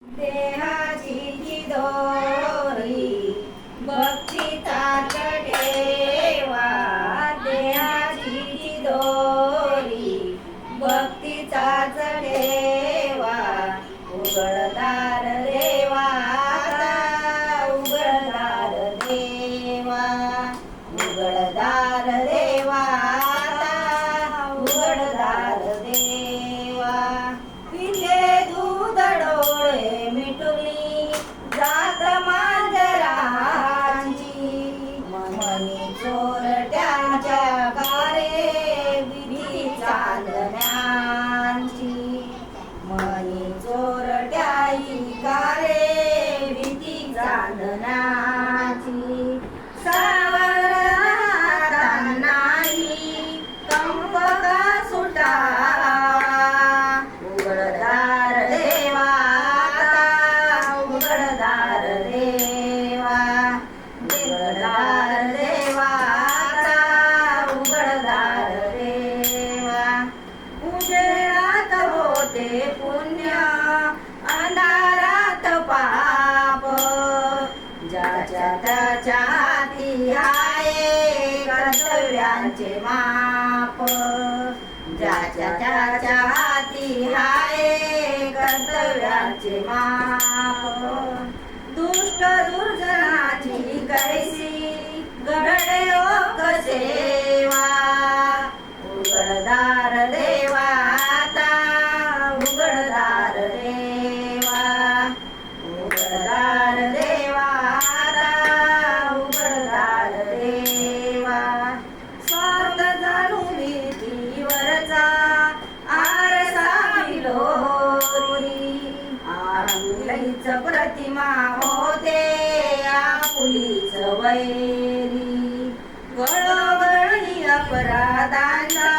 देहाची ती दोरी भक्तीचा ठेवा, देहाची ती दोरी भक्तीचा ठेवा. उघडदार देवा, उघडदार देवा, उघडदार देवा, उघडदार देवा. पिले दूध डोळे मिटुली जात मांजरांची, मनी चोरट्याच्या कारे विधी चांदण्यांची, मनी चोरट्याची कारे विधी चांदण्याची. सावरतानाही कंप का सुटावा, उघडदार देवा, उघडदार देवा, उघडदार देवा, उघडदार देवा. उजेडात होते पुण्य, अंधारात पाप, ज्याच्या त्याच्या हाती आहे कर्तव्यांचे माप, ज्याच्या त्याच्या हाती आहे कर्तव्याचे माप. दुष्ट दुर्जनाची कैसी घडे लोक सेवा, उघडदार देवा, उघडदार देवा, उघडदार देवा, उघडदार देवा. स्वार्थ जाणून भीतीवरचा आरसा विलोरी, आपुलीच प्रतिमा होते आपुलीच वैरी. गळोगळी अपराधांचा